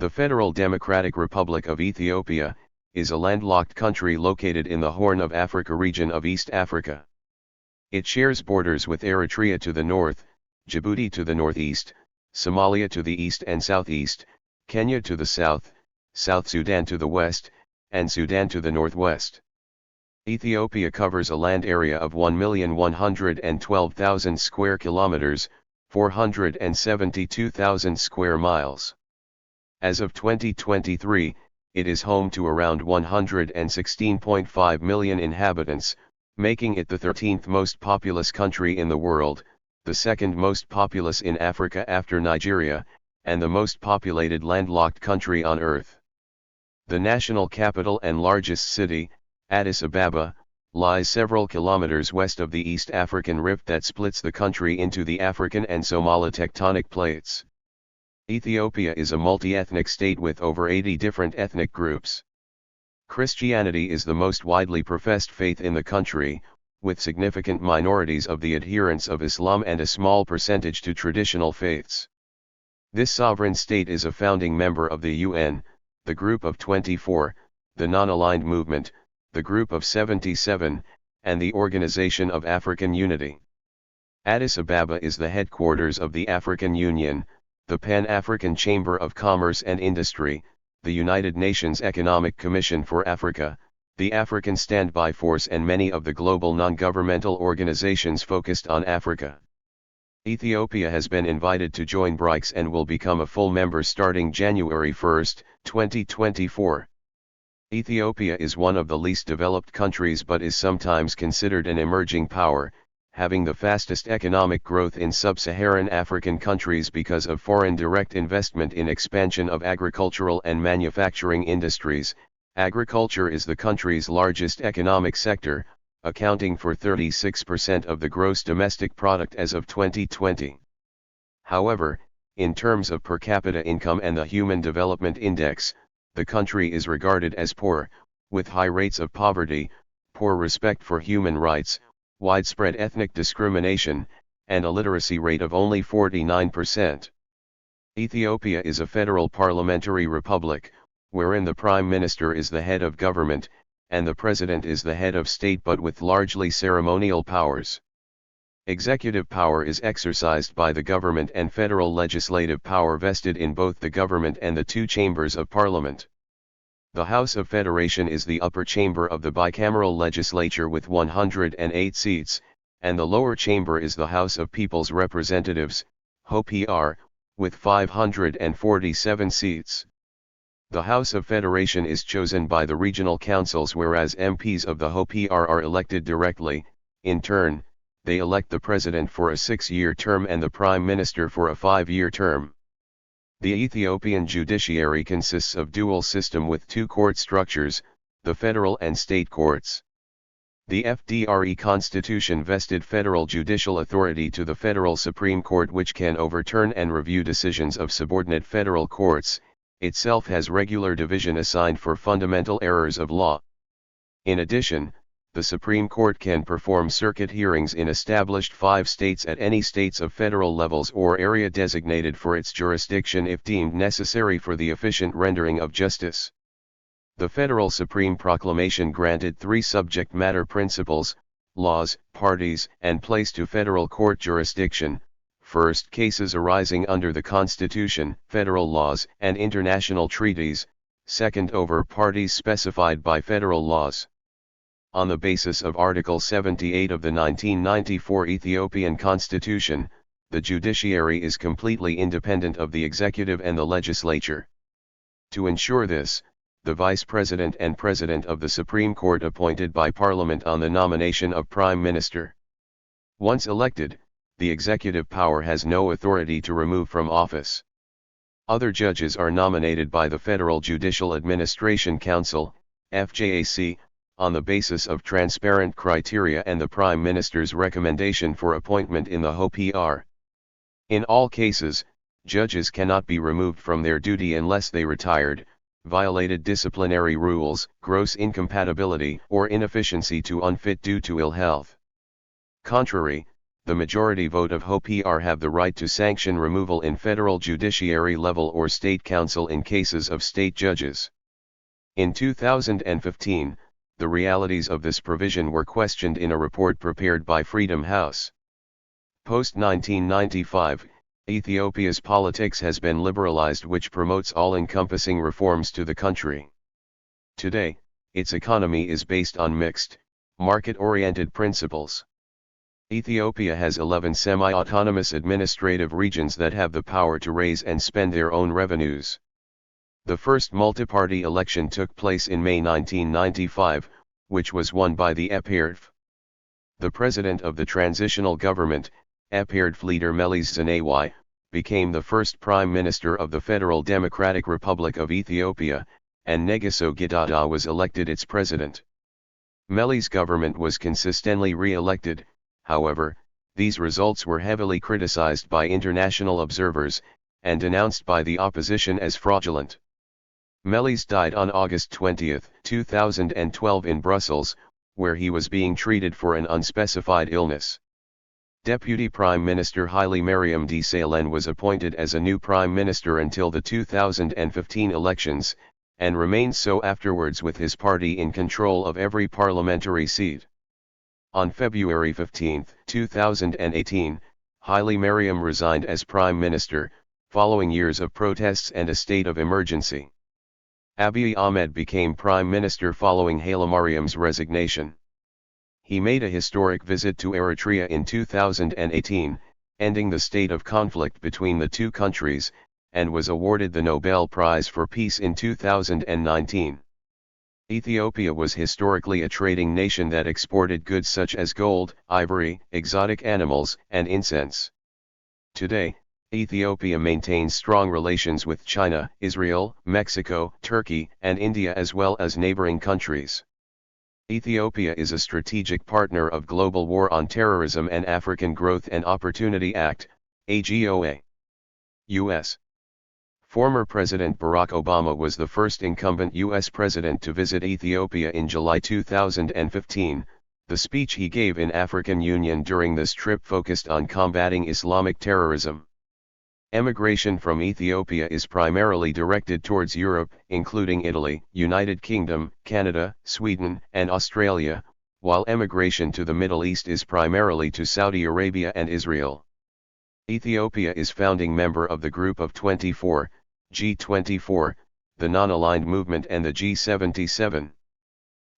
The Federal Democratic Republic of Ethiopia is a landlocked country located in the Horn of Africa region of East Africa. It shares borders with Eritrea to the north, Djibouti to the northeast, Somalia to the east and southeast, Kenya to the south, South Sudan to the west, and Sudan to the northwest. Ethiopia covers a land area of 1,112,000 square kilometers, 472,000 square miles. As of 2023, it is home to around 116.5 million inhabitants, making it the 13th most populous country in the world, the second most populous in Africa after Nigeria, and the most populated landlocked country on Earth. The national capital and largest city, Addis Ababa, lies several kilometers west of the East African rift that splits the country into the African and Somali tectonic plates. Ethiopia is a multi-ethnic state with over 80 different ethnic groups. Christianity is the most widely professed faith in the country, with significant minorities of the adherents of Islam and a small percentage to traditional faiths. This sovereign state is a founding member of the UN, the Group of 24, the Non-Aligned Movement, the Group of 77, and the Organization of African Unity. Addis Ababa is the headquarters of the African Union, the Pan-African Chamber of Commerce and Industry, the United Nations Economic Commission for Africa, the African Standby Force and many of the global non-governmental organizations focused on Africa. Ethiopia has been invited to join BRICS and will become a full member starting January 1, 2024. Ethiopia is one of the least developed countries but is sometimes considered an emerging power, having the fastest economic growth in sub-Saharan African countries because of foreign direct investment in expansion of agricultural and manufacturing industries. Agriculture is the country's largest economic sector, accounting for 36% of the gross domestic product as of 2020. However, in terms of per capita income and the Human Development Index, the country is regarded as poor, with high rates of poverty, poor respect for human rights, widespread ethnic discrimination, and a literacy rate of only 49%. Ethiopia is a federal parliamentary republic, wherein the prime minister is the head of government, and the president is the head of state but with largely ceremonial powers. Executive power is exercised by the government and federal legislative power vested in both the government and the two chambers of parliament. The House of Federation is the upper chamber of the bicameral legislature with 108 seats, and the lower chamber is the House of People's Representatives, HOPR, with 547 seats. The House of Federation is chosen by the regional councils whereas MPs of the HOPR are elected directly. In turn, they elect the president for a 6-year term and the prime minister for a 5-year term. The Ethiopian judiciary consists of dual system with two court structures, the federal and state courts. The FDRE constitution vested federal judicial authority to the federal Supreme Court which can overturn and review decisions of subordinate federal courts, itself has regular division assigned for fundamental errors of law. In addition, the Supreme Court can perform circuit hearings in established 5 states at any states of federal levels or area designated for its jurisdiction if deemed necessary for the efficient rendering of justice. The Federal Supreme Proclamation granted 3 subject matter principles, laws, parties, and place to federal court jurisdiction. First, cases arising under the Constitution, federal laws, and international treaties. Second, over parties specified by federal laws. On the basis of Article 78 of the 1994 Ethiopian Constitution, the judiciary is completely independent of the executive and the legislature. To ensure this, the Vice President and President of the Supreme Court appointed by Parliament on the nomination of Prime Minister. Once elected, the executive power has no authority to remove from office. Other judges are nominated by the Federal Judicial Administration Council, FJAC, on the basis of transparent criteria and the Prime Minister's recommendation for appointment in the HOPR. In all cases, judges cannot be removed from their duty unless they retired, violated disciplinary rules, gross incompatibility, or inefficiency to unfit due to ill health. Contrary, the majority vote of HOPR have the right to sanction removal in federal judiciary level or state council in cases of state judges. In 2015, the realities of this provision were questioned in a report prepared by Freedom House. Post-1995, Ethiopia's politics has been liberalized, which promotes all-encompassing reforms to the country. Today, its economy is based on mixed, market-oriented principles. Ethiopia has 11 semi-autonomous administrative regions that have the power to raise and spend their own revenues. The first multi-party election took place in May 1995, which was won by the EPRF. The president of the transitional government, EPRF leader Meles Zenawi, became the first prime minister of the Federal Democratic Republic of Ethiopia, and Negaso Gidada was elected its president. Meles' government was consistently re-elected. However, these results were heavily criticized by international observers, and denounced by the opposition as fraudulent. Meles died on August 20, 2012 in Brussels, where he was being treated for an unspecified illness. Deputy Prime Minister Haile Mariam Desalegn was appointed as a new Prime Minister until the 2015 elections, and remained so afterwards with his party in control of every parliamentary seat. On February 15, 2018, Haile Mariam resigned as Prime Minister, following years of protests and a state of emergency. Abiy Ahmed became Prime Minister following Haile Mariam's resignation. He made a historic visit to Eritrea in 2018, ending the state of conflict between the two countries, and was awarded the Nobel Prize for Peace in 2019. Ethiopia was historically a trading nation that exported goods such as gold, ivory, exotic animals, and incense. Today, Ethiopia maintains strong relations with China, Israel, Mexico, Turkey, and India, as well as neighboring countries. Ethiopia is a strategic partner of Global War on Terrorism and African Growth and Opportunity Act, AGOA. U.S. Former President Barack Obama was the first incumbent U.S. president to visit Ethiopia in July 2015. The speech he gave in African Union during this trip focused on combating Islamic terrorism. Emigration from Ethiopia is primarily directed towards Europe, including Italy, United Kingdom, Canada, Sweden, and Australia, while emigration to the Middle East is primarily to Saudi Arabia and Israel. Ethiopia is founding member of the Group of 24, G24, the Non-Aligned Movement, and the G77.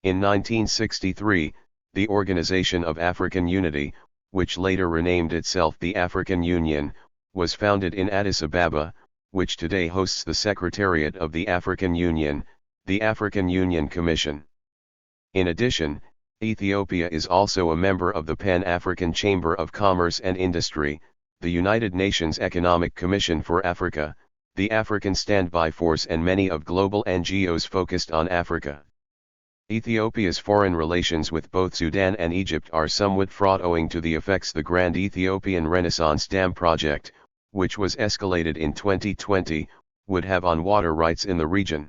In 1963, the Organization of African Unity, which later renamed itself the African Union, was founded in Addis Ababa, which today hosts the Secretariat of the African Union, the African Union Commission. In addition, Ethiopia is also a member of the Pan-African Chamber of Commerce and Industry, the United Nations Economic Commission for Africa, the African Standby Force, and many of global NGOs focused on Africa. Ethiopia's foreign relations with both Sudan and Egypt are somewhat fraught owing to the effects the Grand Ethiopian Renaissance Dam project, which was escalated in 2020, would have on water rights in the region.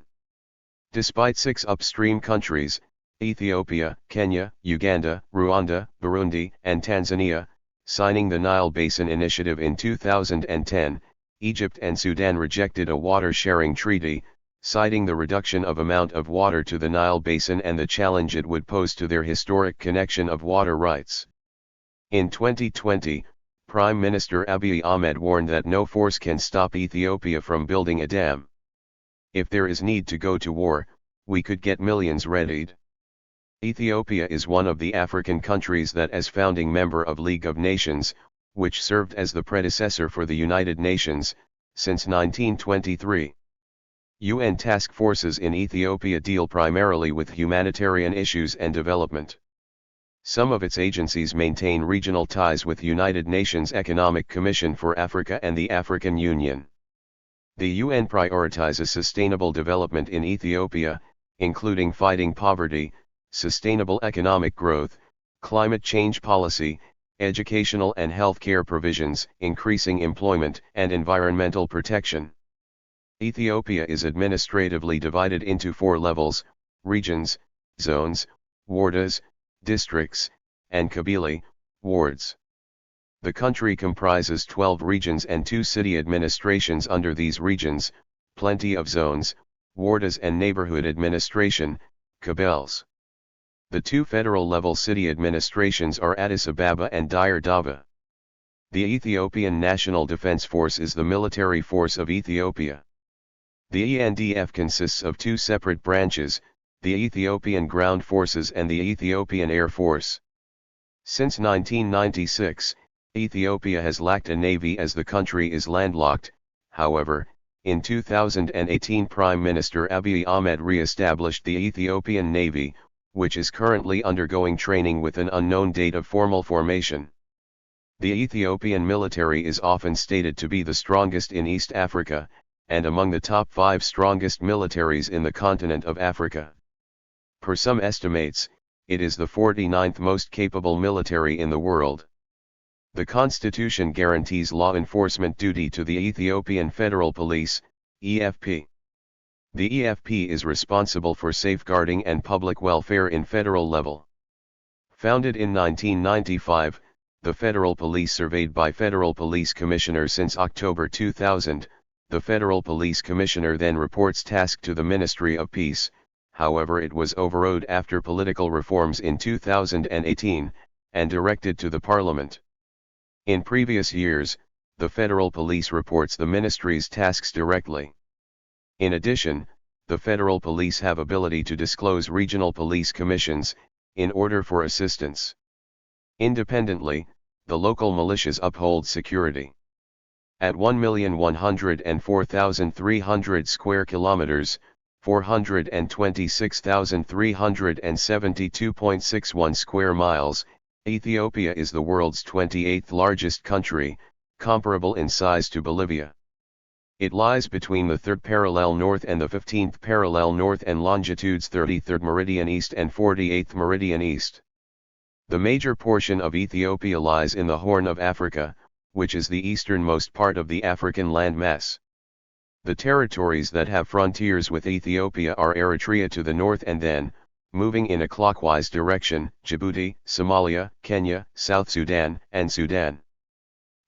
Despite 6 upstream countries, Ethiopia, Kenya, Uganda, Rwanda, Burundi, and Tanzania, signing the Nile Basin Initiative in 2010, Egypt and Sudan rejected a water-sharing treaty, citing the reduction of amount of water to the Nile Basin and the challenge it would pose to their historic connection of water rights. In 2020, Prime Minister Abiy Ahmed warned that no force can stop Ethiopia from building a dam. If there is need to go to war, we could get millions readied. Ethiopia is one of the African countries that, as founding member of League of Nations, which served as the predecessor for the United Nations, since 1923. UN task forces in Ethiopia deal primarily with humanitarian issues and development. Some of its agencies maintain regional ties with United Nations Economic Commission for Africa and the African Union. The UN prioritizes sustainable development in Ethiopia, including fighting poverty, sustainable economic growth, climate change policy, educational and healthcare provisions, increasing employment, and environmental protection. Ethiopia is administratively divided into 4 levels: regions, zones, wardas, districts, and kabili, wards. The country comprises 12 regions and 2 city administrations under these regions, plenty of zones, wardas and neighborhood administration, kabels. The 2 federal-level city administrations are Addis Ababa and Dire Dawa. The Ethiopian National Defense Force is the military force of Ethiopia. The ENDF consists of 2 separate branches, the Ethiopian Ground Forces and the Ethiopian Air Force. Since 1996, Ethiopia has lacked a navy as the country is landlocked. However, in 2018 Prime Minister Abiy Ahmed re-established the Ethiopian Navy, which is currently undergoing training with an unknown date of formal formation. The Ethiopian military is often stated to be the strongest in East Africa, and among the top 5 strongest militaries in the continent of Africa. Per some estimates, it is the 49th most capable military in the world. The constitution guarantees law enforcement duty to the Ethiopian Federal Police, EFP. The EFP is responsible for safeguarding and public welfare in federal level. Founded in 1995, the Federal Police surveyed by Federal Police Commissioner since October 2000, the Federal Police Commissioner then reports task to the Ministry of Peace. However, it was overruled after political reforms in 2018, and directed to the Parliament. In previous years, the Federal Police reports the Ministry's tasks directly. In addition, the Federal Police have ability to disclose regional police commissions, in order for assistance. Independently, the local militias uphold security. At 1,104,300 square kilometers, 426,372.61 square miles, Ethiopia is the world's 28th largest country, comparable in size to Bolivia. It lies between the 3rd parallel north and the 15th parallel north and longitudes 33rd meridian east and 48th meridian east. The major portion of Ethiopia lies in the Horn of Africa, which is the easternmost part of the African landmass. The territories that have frontiers with Ethiopia are Eritrea to the north and then, moving in a clockwise direction, Djibouti, Somalia, Kenya, South Sudan, and Sudan.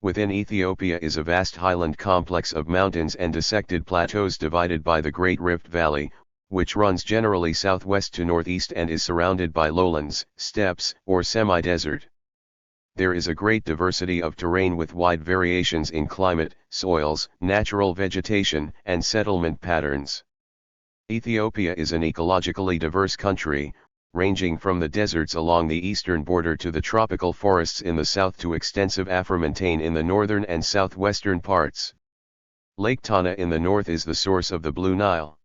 Within Ethiopia is a vast highland complex of mountains and dissected plateaus divided by the Great Rift Valley, which runs generally southwest to northeast and is surrounded by lowlands, steppes, or semi-desert. There is a great diversity of terrain with wide variations in climate, soils, natural vegetation, and settlement patterns. Ethiopia is an ecologically diverse country, ranging from the deserts along the eastern border to the tropical forests in the south to extensive afro-montane in the northern and southwestern parts. Lake Tana in the north is the source of the Blue Nile.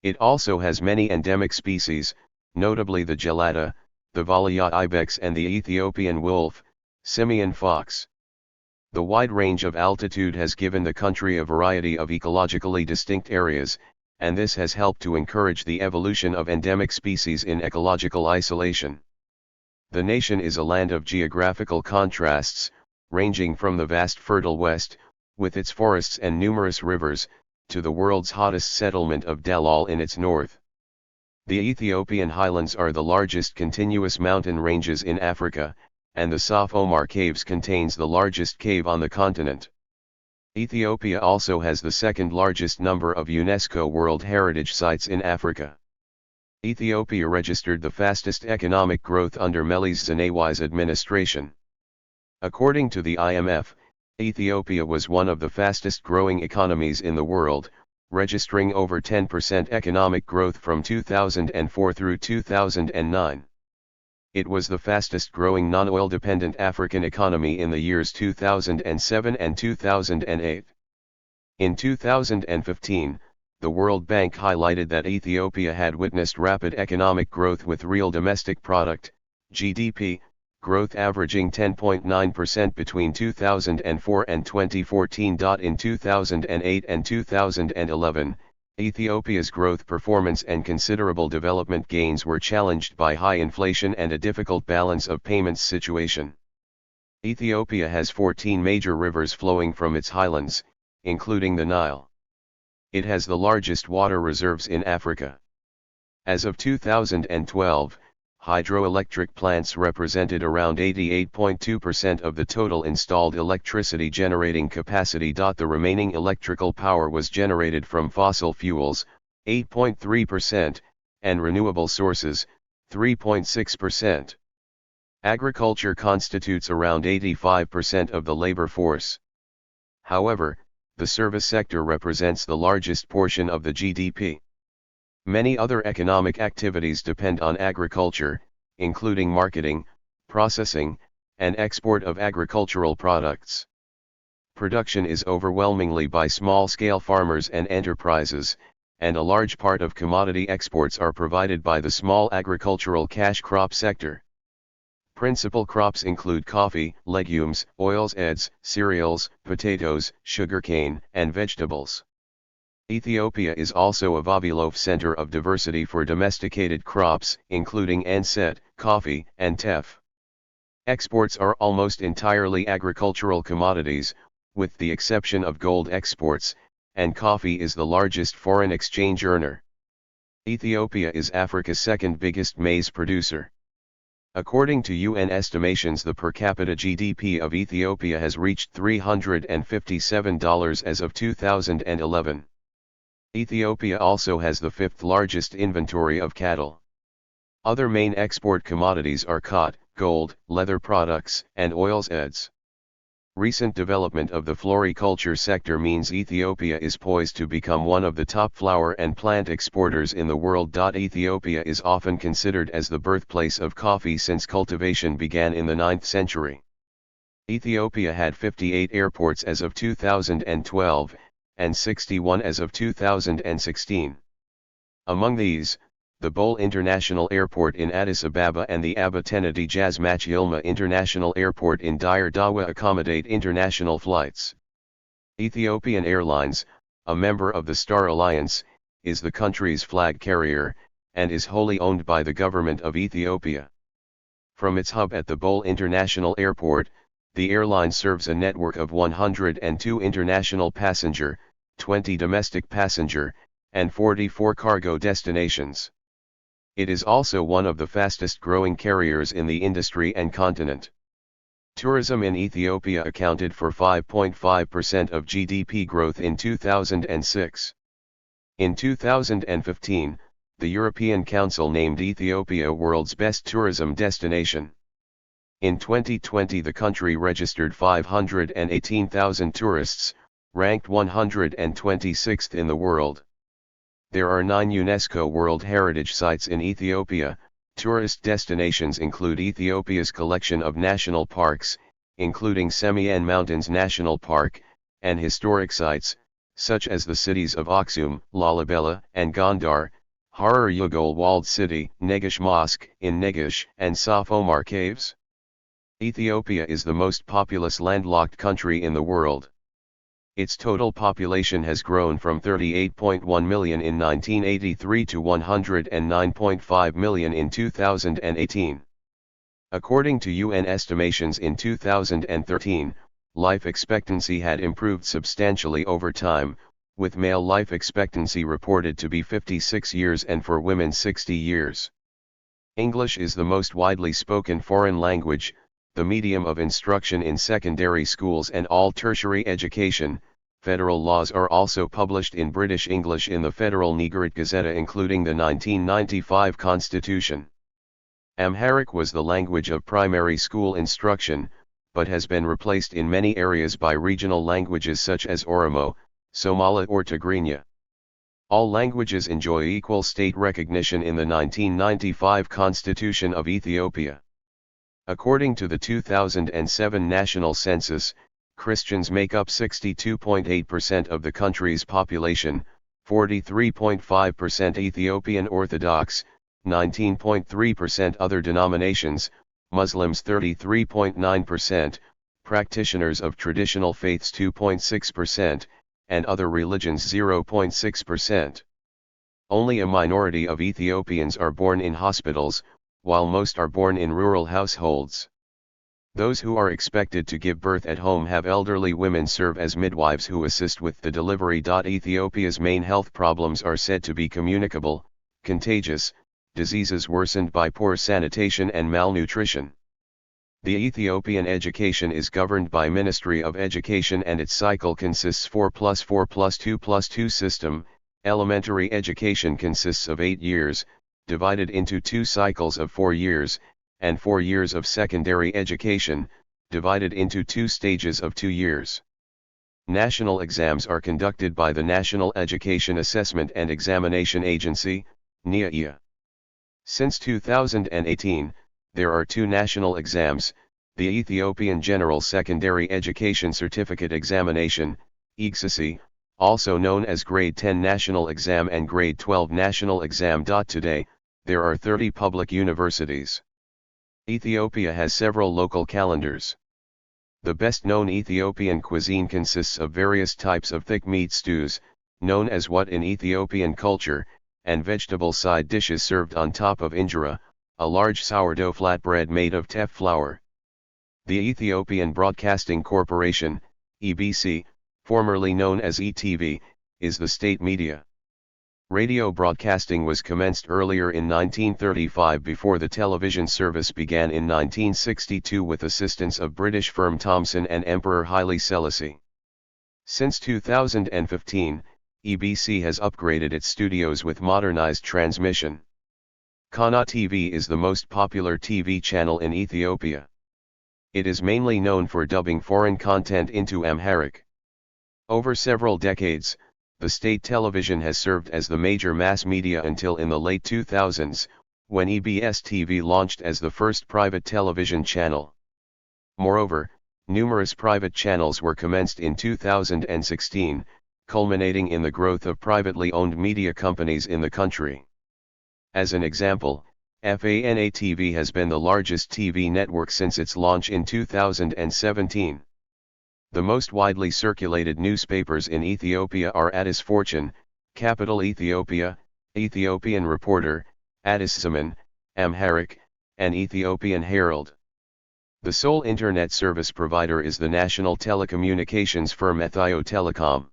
It also has many endemic species, notably the gelada, the Valia ibex and the Ethiopian wolf, simian fox. The wide range of altitude has given the country a variety of ecologically distinct areas, and this has helped to encourage the evolution of endemic species in ecological isolation. The nation is a land of geographical contrasts, ranging from the vast fertile west, with its forests and numerous rivers, to the world's hottest settlement of Dalal in its north. The Ethiopian highlands are the largest continuous mountain ranges in Africa, and the Saf Omar Caves contains the largest cave on the continent. Ethiopia also has the second largest number of UNESCO World Heritage Sites in Africa. Ethiopia registered the fastest economic growth under Meles Zenawai's administration. According to the IMF, Ethiopia was one of the fastest growing economies in the world, registering over 10% economic growth from 2004 through 2009. It was the fastest growing non-oil dependent African economy in the years 2007 and 2008. In 2015, the World Bank highlighted that Ethiopia had witnessed rapid economic growth with real domestic product, GDP, growth averaging 10.9% between 2004 and 2014. In 2008 and 2011, Ethiopia's growth performance and considerable development gains were challenged by high inflation and a difficult balance of payments situation. Ethiopia has 14 major rivers flowing from its highlands, including the Nile. It has the largest water reserves in Africa. As of 2012, hydroelectric plants represented around 88.2% of the total installed electricity generating capacity. The remaining electrical power was generated from fossil fuels, 8.3%, and renewable sources, 3.6%. Agriculture constitutes around 85% of the labor force. However, the service sector represents the largest portion of the GDP. Many other economic activities depend on agriculture, including marketing, processing, and export of agricultural products. Production is overwhelmingly by small-scale farmers and enterprises, and a large part of commodity exports are provided by the small agricultural cash crop sector. Principal crops include coffee, legumes, oilseeds, cereals, potatoes, sugarcane, and vegetables. Ethiopia is also a Vavilov center of diversity for domesticated crops, including anset, coffee, and teff. Exports are almost entirely agricultural commodities, with the exception of gold exports, and coffee is the largest foreign exchange earner. Ethiopia is Africa's second biggest maize producer. According to UN estimations, the per capita GDP of Ethiopia has reached $357 as of 2011. Ethiopia also has the fifth largest inventory of cattle. Other main export commodities are cotton, gold, leather products, and oilseeds. Recent development of the floriculture sector means Ethiopia is poised to become one of the top flower and plant exporters in the world. Ethiopia is often considered as the birthplace of coffee since cultivation began in the 9th century. Ethiopia had 58 airports as of 2012, and 61 as of 2016. Among these, the Bole International Airport in Addis Ababa and the Abatenedi Jazmach Yilma International Airport in Dire Dawa accommodate international flights. Ethiopian Airlines, a member of the Star Alliance, is the country's flag carrier, and is wholly owned by the government of Ethiopia. From its hub at the Bole International Airport, the airline serves a network of 102 international passenger, 20 domestic passenger, and 44 cargo destinations. It is also one of the fastest growing carriers in the industry and continent. Tourism in Ethiopia accounted for 5.5% of GDP growth in 2006. In 2015, the European Council named Ethiopia world's best tourism destination. In 2020, the country registered 518,000 tourists, ranked 126th in the world. There are 9 UNESCO World Heritage Sites in Ethiopia. Tourist destinations include Ethiopia's collection of national parks, including Semien Mountains National Park, and historic sites, such as the cities of Aksum, Lalibela, and Gondar, Harar Yugol Walled City, Negish Mosque in Negish, and Saf Omar Caves. Ethiopia is the most populous landlocked country in the world. Its total population has grown from 38.1 million in 1983 to 109.5 million in 2018. According to UN estimations in 2013, life expectancy had improved substantially over time, with male life expectancy reported to be 56 years and for women 60 years. English is the most widely spoken foreign language, the medium of instruction in secondary schools and all tertiary education. Federal laws are also published in British English in the Federal Nigerian Gazette, including the 1995 Constitution. Amharic was the language of primary school instruction, but has been replaced in many areas by regional languages such as Oromo, Somali or Tigrinya. All languages enjoy equal state recognition in the 1995 Constitution of Ethiopia. According to the 2007 National Census, Christians make up 62.8% of the country's population, 43.5% Ethiopian Orthodox, 19.3% other denominations, Muslims 33.9%, practitioners of traditional faiths 2.6%, and other religions 0.6%. Only a minority of Ethiopians are born in hospitals, while most are born in rural households. Those who are expected to give birth at home have elderly women serve as midwives who assist with the delivery. Ethiopia's main health problems are said to be communicable, contagious, diseases worsened by poor sanitation and malnutrition. The Ethiopian education is governed by Ministry of Education and its cycle consists 4+4+2+2 system. Elementary education consists of 8 years, divided into 2 cycles of 4 years, and 4 years of secondary education, divided into 2 stages of 2 years. National exams are conducted by the National Education Assessment and Examination Agency, NEA. Since 2018, there are 2 national exams, the Ethiopian General Secondary Education Certificate Examination, EGSASE, also known as Grade 10 National Exam and Grade 12 National Exam. Today, there are 30 public universities. Ethiopia has several local calendars. The best-known Ethiopian cuisine consists of various types of thick meat stews, known as what in Ethiopian culture, and vegetable side dishes served on top of injera, a large sourdough flatbread made of teff flour. The Ethiopian Broadcasting Corporation, EBC, formerly known as ETV, is the state media. Radio broadcasting was commenced earlier in 1935 before the television service began in 1962 with assistance of British firm Thomson and Emperor Haile Selassie. Since 2015, EBC has upgraded its studios with modernized transmission. Kana TV is the most popular TV channel in Ethiopia. It is mainly known for dubbing foreign content into Amharic. Over several decades, the state television has served as the major mass media until in the late 2000s, when EBS TV launched as the first private television channel. Moreover, numerous private channels were commenced in 2016, culminating in the growth of privately owned media companies in the country. As an example, FANA TV has been the largest TV network since its launch in 2017. The most widely circulated newspapers in Ethiopia are Addis Fortune, Capital Ethiopia, Ethiopian Reporter, Addis Zaman, Amharic, and Ethiopian Herald. The sole internet service provider is the national telecommunications firm Ethio Telecom.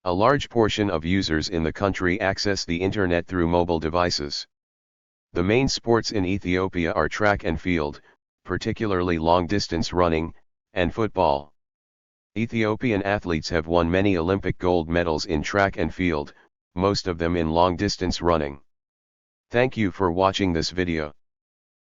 A large portion of users in the country access the internet through mobile devices. The main sports in Ethiopia are track and field, particularly long-distance running, and football. Ethiopian athletes have won many Olympic gold medals in track and field, most of them in long-distance running. Thank you for watching this video.